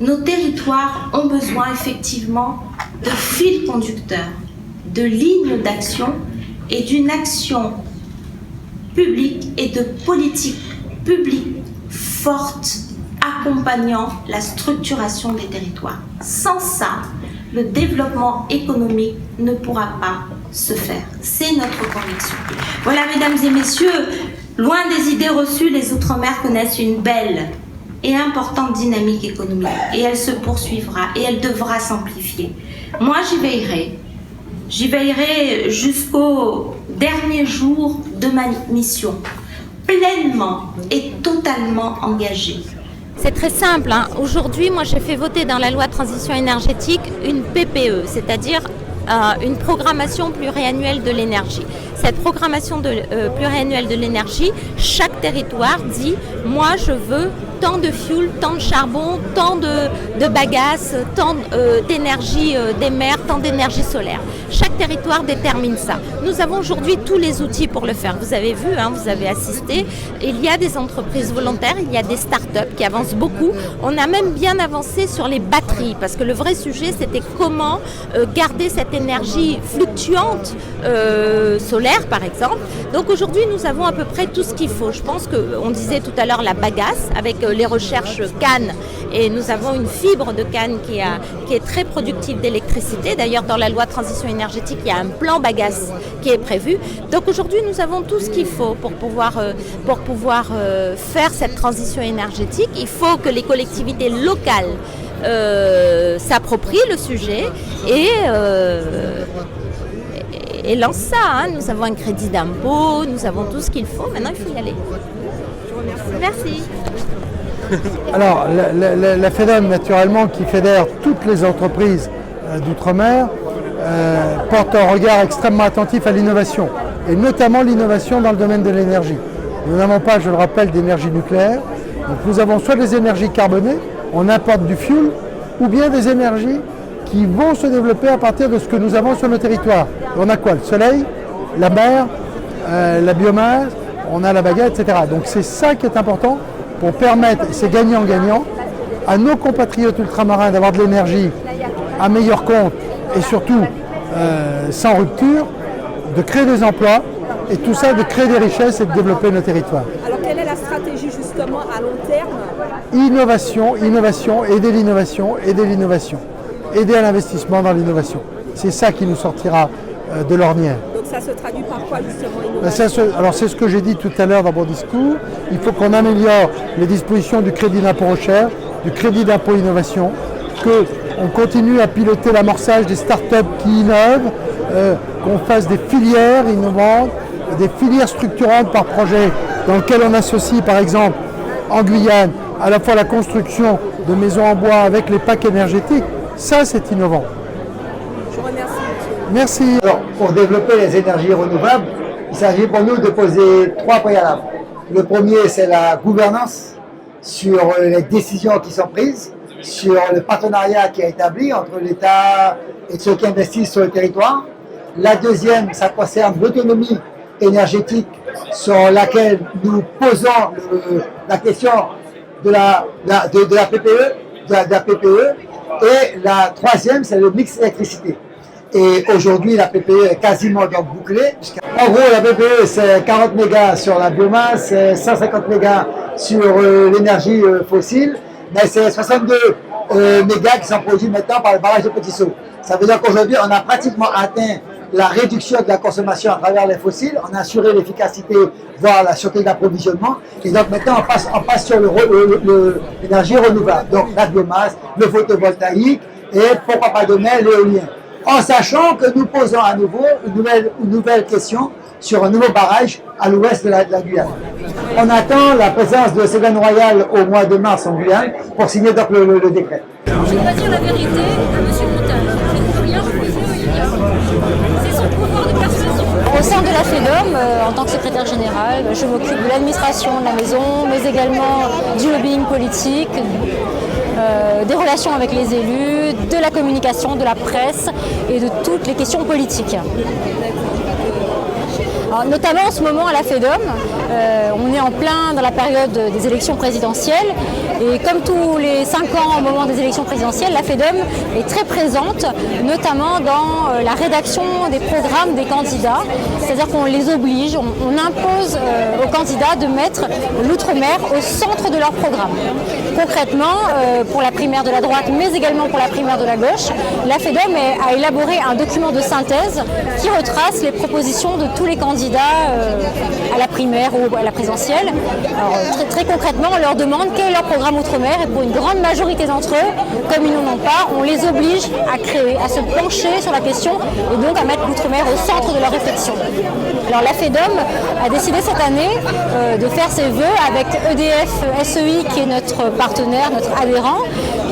Nos territoires ont besoin effectivement de fils conducteurs, de lignes d'action et d'une action publique et de politique publique forte accompagnant la structuration des territoires. Sans ça, le développement économique ne pourra pas se faire. C'est notre conviction. Voilà, mesdames et messieurs, loin des idées reçues, les Outre-mer connaissent une belle et importante dynamique économique. Et elle se poursuivra et elle devra s'amplifier. Moi, j'y veillerai. J'y veillerai jusqu'au dernier jour de ma mission, pleinement et totalement engagée. C'est très simple, hein. Aujourd'hui, moi j'ai fait voter dans la loi de transition énergétique une PPE, c'est-à-dire une programmation pluriannuelle de l'énergie. Cette programmation pluriannuelle de l'énergie, chaque territoire dit « moi je veux tant de fuel, tant de charbon, tant de bagasse, tant d'énergie des mers, tant d'énergie solaire ». Chaque territoire détermine ça. Nous avons aujourd'hui tous les outils pour le faire. Vous avez vu, hein, vous avez assisté. Il y a des entreprises volontaires, il y a des start-up qui avancent beaucoup. On a même bien avancé sur les batteries parce que le vrai sujet c'était comment garder cette énergie fluctuante solaire par exemple. Donc aujourd'hui nous avons à peu près tout ce qu'il faut. Je pense qu'on disait tout à l'heure la bagasse avec les recherches canne et nous avons une fibre de canne qui est très productive d'électricité. D'ailleurs dans la loi de transition énergétique il y a un plan bagasse qui est prévu. Donc aujourd'hui nous avons tout ce qu'il faut pour pouvoir faire cette transition énergétique. Il faut que les collectivités locales s'approprient le sujet et lance ça. Hein. Nous avons un crédit d'impôt, nous avons tout ce qu'il faut. Maintenant, il faut y aller. Je vous remercie. Merci. Alors, la FEDEM, naturellement, qui fédère toutes les entreprises d'outre-mer, porte un regard extrêmement attentif à l'innovation, et notamment l'innovation dans le domaine de l'énergie. Nous n'avons pas, je le rappelle, d'énergie nucléaire. Donc, nous avons soit des énergies carbonées, on importe du fuel, ou bien des énergies qui vont se développer à partir de ce que nous avons sur nos territoires. On a quoi? Le soleil, la mer, la biomasse, on a la baguette, etc. Donc c'est ça qui est important pour permettre, c'est gagnant-gagnant, à nos compatriotes ultramarins d'avoir de l'énergie à meilleur compte et surtout sans rupture, de créer des emplois et tout ça, de créer des richesses et de développer nos territoires. Alors quelle est la stratégie justement à long terme? Innovation, aider l'innovation, aider à l'investissement dans l'innovation. C'est ça qui nous sortira de l'ornière. Donc ça se traduit par quoi justement, innovation? Alors c'est ce que j'ai dit tout à l'heure dans mon discours. Il faut qu'on améliore les dispositions du crédit d'impôt recherche, du crédit d'impôt innovation, qu'on continue à piloter l'amorçage des start-up qui innovent, qu'on fasse des filières innovantes, des filières structurantes par projet dans lesquelles on associe par exemple en Guyane à la fois la construction de maisons en bois avec les packs énergétiques. Ça, c'est innovant. Je vous remercie, monsieur. Merci. Alors, pour développer les énergies renouvelables, il s'agit pour nous de poser 3 préalables. Le premier, c'est la gouvernance sur les décisions qui sont prises, sur le partenariat qui est établi entre l'État et ceux qui investissent sur le territoire. La deuxième, ça concerne l'autonomie énergétique sur laquelle nous posons la question de la PPE. Et la troisième, c'est le mix électricité. Et aujourd'hui, la PPE est quasiment donc bouclée. En gros, la PPE, c'est 40 mégas sur la biomasse, c'est 150 mégas sur l'énergie fossile, mais c'est 62 mégas qui sont produits maintenant par le barrage de Petit-Saut. Ça veut dire qu'aujourd'hui, on a pratiquement atteint la réduction de la consommation à travers les fossiles, on a assuré l'efficacité, voire la sûreté d'approvisionnement, et donc maintenant on passe sur l'énergie renouvelable, donc la biomasse, le photovoltaïque, et pourquoi pas demain l'éolien. En sachant que nous posons à nouveau une nouvelle question sur un nouveau barrage à l'ouest de la Guyane. On attend la présence de Ségolène Royal au mois de mars en Guyane pour signer donc le décret. Je dois dire la vérité à M. Montagne. Je ne peux rien refuser au Lydia. C'est son pouvoir de persuasion. Au sein de la FEDOM, en tant que secrétaire générale, je m'occupe de l'administration de la maison, mais également du lobbying politique, des relations avec les élus, de la communication, de la presse et de toutes les questions politiques. Alors, notamment en ce moment à la FEDOM, on est en plein dans la période des élections présidentielles Et comme tous les 5 ans au moment des élections présidentielles, la FEDOM est très présente, notamment dans la rédaction des programmes des candidats. C'est-à-dire qu'on les oblige, on impose aux candidats de mettre l'outre-mer au centre de leur programme. Concrètement, pour la primaire de la droite, mais également pour la primaire de la gauche, la FEDOM a élaboré un document de synthèse qui retrace les propositions de tous les candidats à la primaire ou à la présidentielle. Alors, très concrètement, on leur demande quel est leur programme outre-mer et pour une grande majorité d'entre eux, comme ils n'en ont pas, on les oblige à créer, à se pencher sur la question et donc à mettre l'outre-mer au centre de leur réflexion. Alors la FEDOM a décidé cette année de faire ses vœux avec EDF SEI qui est notre partenaire, notre adhérent,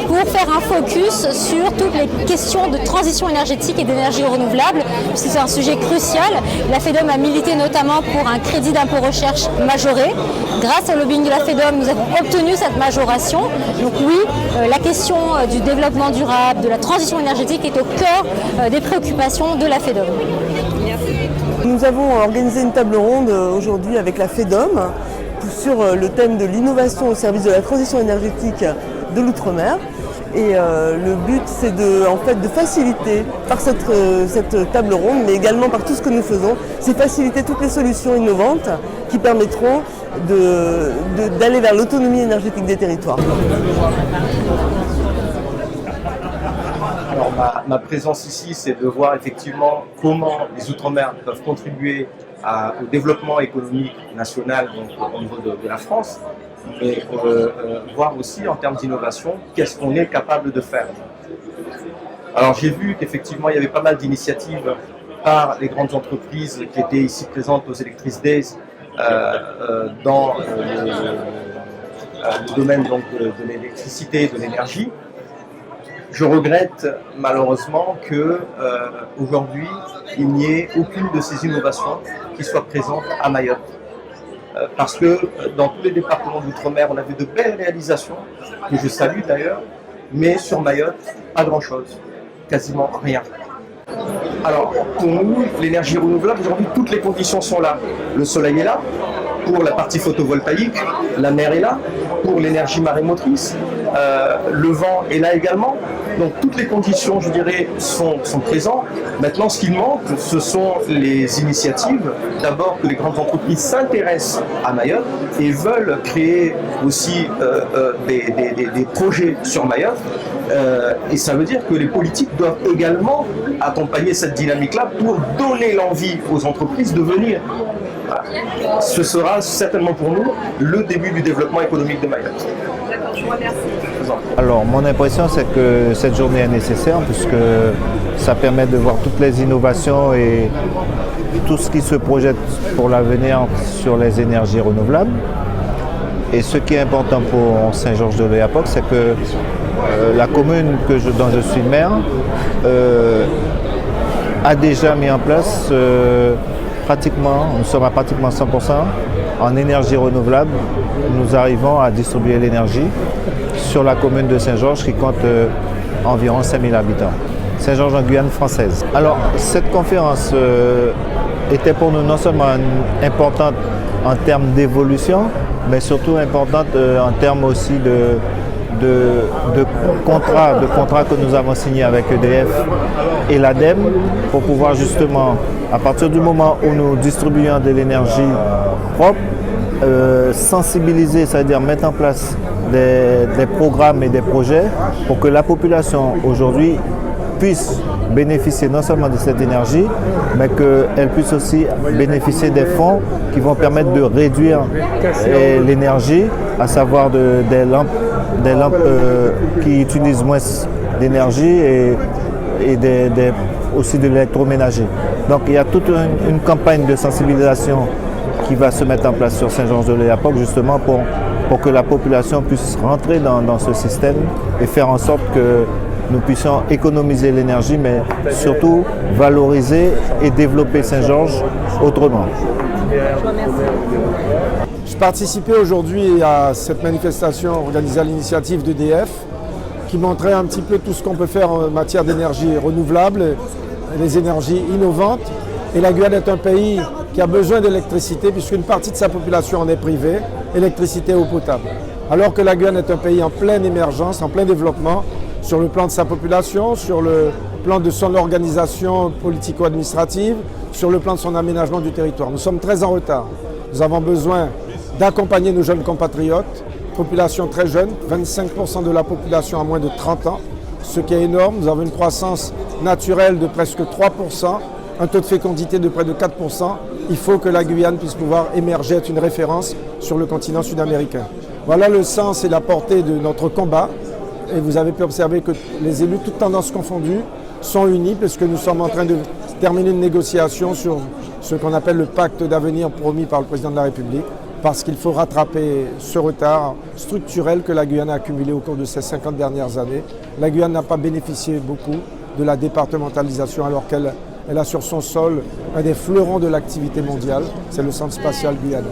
pour faire un focus sur toutes les questions de transition énergétique et d'énergie renouvelable, puisque c'est un sujet crucial. La FEDOM a milité notamment pour un crédit d'impôt recherche majoré. Grâce au lobbying de la FEDOM, nous avons obtenu cette majoration. Donc oui, la question du développement durable, de la transition énergétique est au cœur des préoccupations de la FEDOM. Nous avons organisé une table ronde aujourd'hui avec la FEDOM sur le thème de l'innovation au service de la transition énergétique de l'outre-mer. Et le but, c'est de faciliter par cette table ronde, mais également par tout ce que nous faisons, c'est faciliter toutes les solutions innovantes qui permettront d'aller vers l'autonomie énergétique des territoires. Alors ma présence ici, c'est de voir effectivement comment les Outre-mer peuvent contribuer au développement économique national donc, au niveau de la France, mais voir aussi en termes d'innovation, qu'est-ce qu'on est capable de faire. Alors j'ai vu qu'effectivement il y avait pas mal d'initiatives par les grandes entreprises qui étaient ici présentes aux Electric Days dans le domaine donc, de l'électricité, de l'énergie. Je regrette malheureusement qu'aujourd'hui, il n'y ait aucune de ces innovations qui soit présente à Mayotte. Parce que dans tous les départements d'outre-mer, on avait de belles réalisations, que je salue d'ailleurs, mais sur Mayotte, pas grand-chose, quasiment rien. Alors, pour nous, l'énergie renouvelable, aujourd'hui, toutes les conditions sont là. Le soleil est là, pour la partie photovoltaïque, la mer est là, pour l'énergie marémotrice, le vent est là également. Donc toutes les conditions, je dirais, sont présentes. Maintenant, ce qui manque, ce sont les initiatives. D'abord, que les grandes entreprises s'intéressent à Mayotte et veulent créer aussi des projets sur Mayotte. Et ça veut dire que les politiques doivent également accompagner cette dynamique-là pour donner l'envie aux entreprises de venir. Voilà. Ce sera certainement pour nous le début du développement économique de Mayotte. D'accord, je vous remercie. Alors, mon impression, c'est que cette journée est nécessaire puisque ça permet de voir toutes les innovations et tout ce qui se projette pour l'avenir sur les énergies renouvelables. Et ce qui est important pour Saint-Georges-de-l'Oyapock, c'est que la commune dont je suis maire a déjà mis en place nous sommes à pratiquement 100% en énergie renouvelable. Nous arrivons à distribuer l'énergie sur la commune de Saint-Georges qui compte environ 5000 habitants. Saint-Georges en Guyane française. Alors, cette conférence était pour nous non seulement importante en termes d'évolution, mais surtout importante en termes aussi de contrats que nous avons signés avec EDF et l'ADEME pour pouvoir justement, à partir du moment où nous distribuons de l'énergie propre, sensibiliser, c'est-à-dire mettre en place des programmes et des projets pour que la population aujourd'hui puisse bénéficier non seulement de cette énergie, mais qu'elle puisse aussi bénéficier des fonds qui vont permettre de réduire l'énergie, à savoir des lampes qui utilisent moins d'énergie et aussi de l'électroménager. Donc il y a toute une campagne de sensibilisation qui va se mettre en place sur Saint-Georges-de-l'Oyapock justement pour que la population puisse rentrer dans ce système et faire en sorte que nous puissions économiser l'énergie, mais surtout valoriser et développer Saint-Georges autrement. Je participais aujourd'hui à cette manifestation organisée à l'initiative d'EDF qui montrait un petit peu tout ce qu'on peut faire en matière d'énergie renouvelable, les énergies innovantes. Et la Guyane est un pays qui a besoin d'électricité puisqu'une partie de sa population en est privée, électricité et eau potable. alors que la Guyane est un pays en pleine émergence, en plein développement, sur le plan de sa population, sur le plan de son organisation politico-administrative, sur le plan de son aménagement du territoire. Nous sommes très en retard. Nous avons besoin d'accompagner nos jeunes compatriotes, population très jeune, 25% de la population a moins de 30 ans, ce qui est énorme. Nous avons une croissance naturelle de presque 3%, un taux de fécondité de près de 4%. Il faut que la Guyane puisse pouvoir émerger, être une référence sur le continent sud-américain. Voilà le sens et la portée de notre combat. Et vous avez pu observer que les élus, toutes tendances confondues, sont unis parce que nous sommes en train de terminer une négociation sur ce qu'on appelle le pacte d'avenir promis par le président de la République, parce qu'il faut rattraper ce retard structurel que la Guyane a accumulé au cours de ces 50 dernières années. La Guyane n'a pas bénéficié beaucoup de la départementalisation alors qu'elle a sur son sol un des fleurons de l'activité mondiale, c'est le centre spatial guyanais.